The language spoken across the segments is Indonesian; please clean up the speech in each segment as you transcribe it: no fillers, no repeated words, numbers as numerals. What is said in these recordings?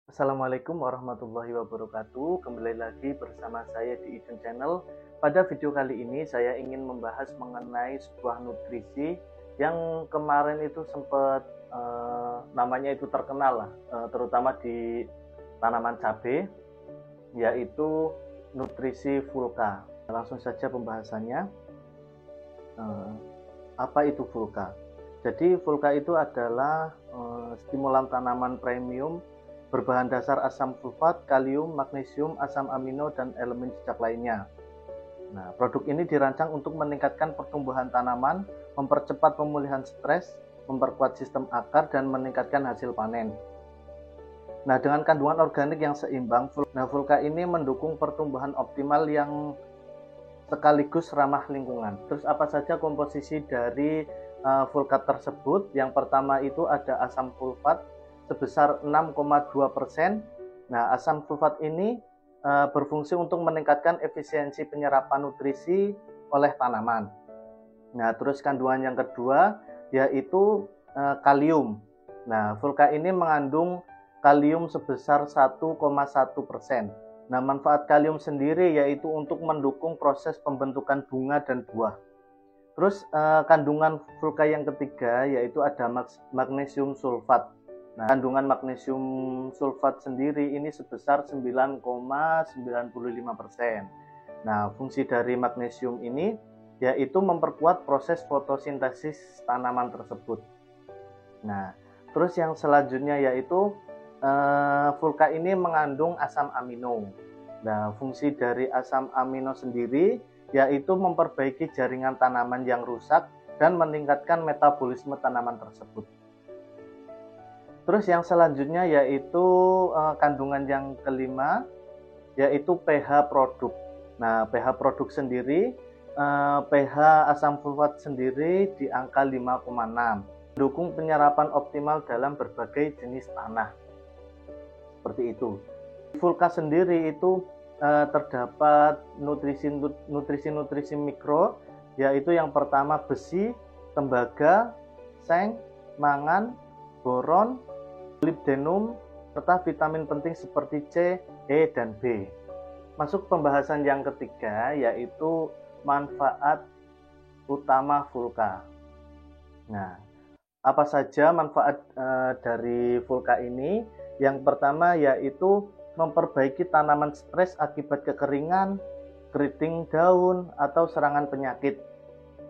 Assalamualaikum warahmatullahi wabarakatuh. Kembali lagi bersama saya di Ijun Channel. Pada video kali ini saya ingin membahas mengenai sebuah nutrisi yang kemarin itu sempat namanya itu terkenal lah, terutama di tanaman cabai, yaitu nutrisi Fulka. Langsung saja pembahasannya. Eh, apa itu Fulka? Jadi Fulka itu adalah stimulan tanaman premium berbahan dasar asam sulfat, kalium, magnesium, asam amino, dan elemen jejak lainnya. Nah, produk ini dirancang untuk meningkatkan pertumbuhan tanaman, mempercepat pemulihan stres, memperkuat sistem akar, dan meningkatkan hasil panen. Nah, dengan kandungan organik yang seimbang, Fulka ini mendukung pertumbuhan optimal yang sekaligus ramah lingkungan. Terus apa saja komposisi dari Fulka tersebut? Yang pertama itu ada asam sulfat sebesar 6,2%. Nah, asam sulfat ini berfungsi untuk meningkatkan efisiensi penyerapan nutrisi oleh tanaman. Nah, terus kandungan yang kedua yaitu kalium. Nah, Fulka ini mengandung kalium sebesar 1,1%. Nah, manfaat kalium sendiri yaitu untuk mendukung proses pembentukan bunga dan buah. Terus kandungan Fulka yang ketiga yaitu ada magnesium sulfat. Nah, kandungan magnesium sulfat sendiri ini sebesar 9,95%. Nah, fungsi dari magnesium ini yaitu memperkuat proses fotosintesis tanaman tersebut. Nah, terus yang selanjutnya yaitu Fulka ini mengandung asam amino. Nah, fungsi dari asam amino sendiri yaitu memperbaiki jaringan tanaman yang rusak dan meningkatkan metabolisme tanaman tersebut. Terus yang selanjutnya yaitu kandungan yang kelima yaitu pH produk. Nah, pH produk sendiri, pH asam sulfat sendiri di angka 5,6. Mendukung penyerapan optimal dalam berbagai jenis tanah. Seperti itu. Di Fulka sendiri itu terdapat nutrisi mikro, yaitu yang pertama besi, tembaga, seng, mangan, boron, molibdenum, serta vitamin penting seperti C, E, dan B. Masuk pembahasan yang ketiga, yaitu manfaat utama Fulka. Nah, apa saja manfaat dari Fulka ini? Yang pertama yaitu memperbaiki tanaman stres akibat kekeringan, keriting daun, atau serangan penyakit.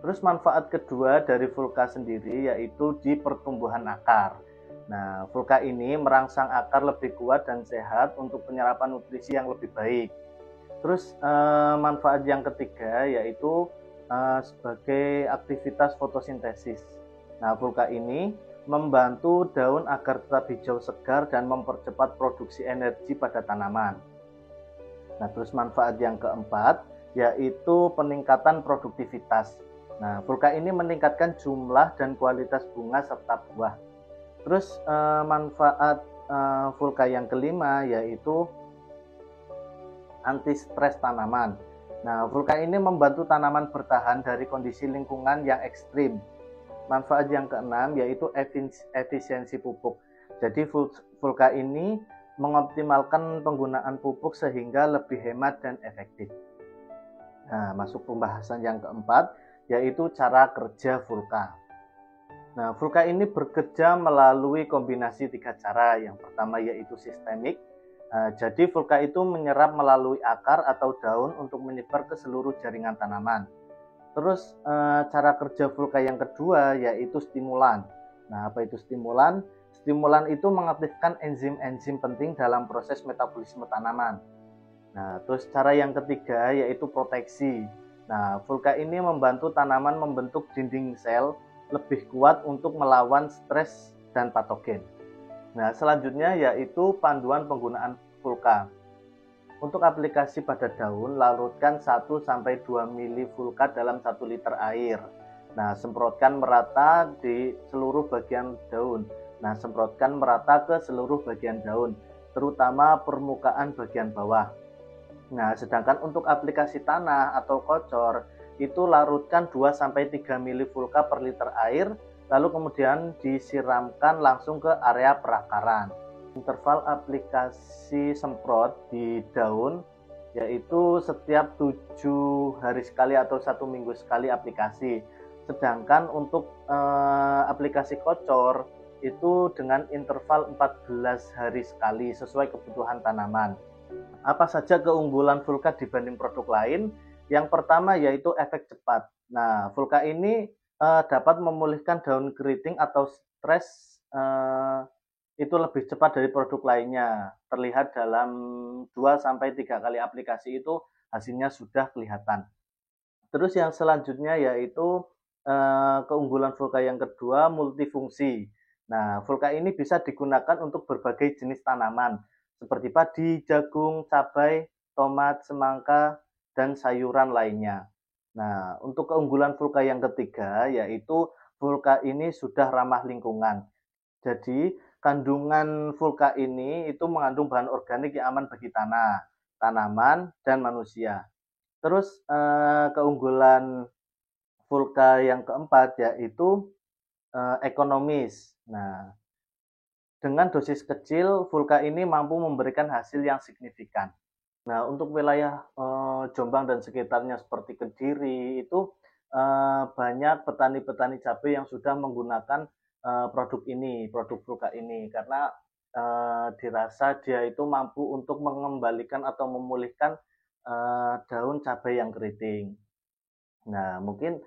Terus manfaat kedua dari Fulka sendiri yaitu di pertumbuhan akar. Nah, Fulka ini merangsang akar lebih kuat dan sehat untuk penyerapan nutrisi yang lebih baik. Terus manfaat yang ketiga yaitu sebagai aktivitas fotosintesis. Nah, Fulka ini membantu daun agar tetap hijau segar dan mempercepat produksi energi pada tanaman. Nah, terus manfaat yang keempat yaitu peningkatan produktivitas. Nah, Fulka ini meningkatkan jumlah dan kualitas bunga serta buah. Terus manfaat Fulka yang kelima yaitu anti stres tanaman. Nah, Fulka ini membantu tanaman bertahan dari kondisi lingkungan yang ekstrim. Manfaat yang keenam yaitu efisiensi pupuk. Jadi Fulka ini mengoptimalkan penggunaan pupuk sehingga lebih hemat dan efektif. Nah, masuk pembahasan yang keempat yaitu cara kerja Fulka. Nah, Fulka ini bekerja melalui kombinasi 3 cara. Yang pertama yaitu sistemik. Jadi Fulka itu menyerap melalui akar atau daun untuk menyebar ke seluruh jaringan tanaman. Terus cara kerja Fulka yang kedua yaitu stimulan. Nah, apa itu stimulan? Stimulan itu mengaktifkan enzim-enzim penting dalam proses metabolisme tanaman. Nah, terus cara yang ketiga yaitu proteksi. Nah, Fulka ini membantu tanaman membentuk dinding sel lebih kuat untuk melawan stres dan patogen. Nah, selanjutnya yaitu panduan penggunaan Fulka. Untuk aplikasi pada daun, larutkan 1-2 ml Fulka dalam 1 liter air. Nah, semprotkan merata di seluruh bagian daun. Nah, semprotkan merata ke seluruh bagian daun, terutama permukaan bagian bawah. Nah, sedangkan untuk aplikasi tanah atau kocor, itu larutkan 2-3 ml Fulka per liter air, lalu kemudian disiramkan langsung ke area perakaran. interval aplikasi semprot di daun yaitu setiap 7 hari sekali atau 1 minggu sekali aplikasi. Sedangkan untuk aplikasi kocor itu dengan interval 14 hari sekali sesuai kebutuhan tanaman. Apa saja keunggulan Vulka dibanding produk lain? Yang pertama yaitu efek cepat. Nah, Vulka ini dapat memulihkan daun keriting atau stres itu lebih cepat dari produk lainnya. Terlihat dalam 2 sampai 3 kali aplikasi itu hasilnya sudah kelihatan. Terus yang selanjutnya yaitu keunggulan Vulka yang kedua multifungsi. Nah, Vulka ini bisa digunakan untuk berbagai jenis tanaman seperti padi, jagung, cabai, tomat, semangka, dan sayuran lainnya. Nah, untuk keunggulan Vulka yang ketiga yaitu Vulka ini sudah ramah lingkungan. Jadi, kandungan Vulka ini itu mengandung bahan organik yang aman bagi tanah, tanaman, dan manusia. Terus keunggulan Vulka yang keempat yaitu ekonomis. Nah, dengan dosis kecil, Vulka ini mampu memberikan hasil yang signifikan. Nah, untuk wilayah Jombang dan sekitarnya seperti Kediri itu banyak petani-petani cabai yang sudah menggunakan produk ini, produk Vulka ini, karena dirasa dia itu mampu untuk mengembalikan atau memulihkan daun cabai yang keriting. Nah, mungkin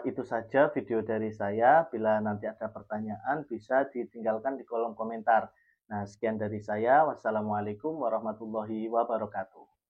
itu saja video dari saya. Bila nanti ada pertanyaan, bisa ditinggalkan di kolom komentar. Nah, sekian dari saya. Wassalamualaikum warahmatullahi wabarakatuh.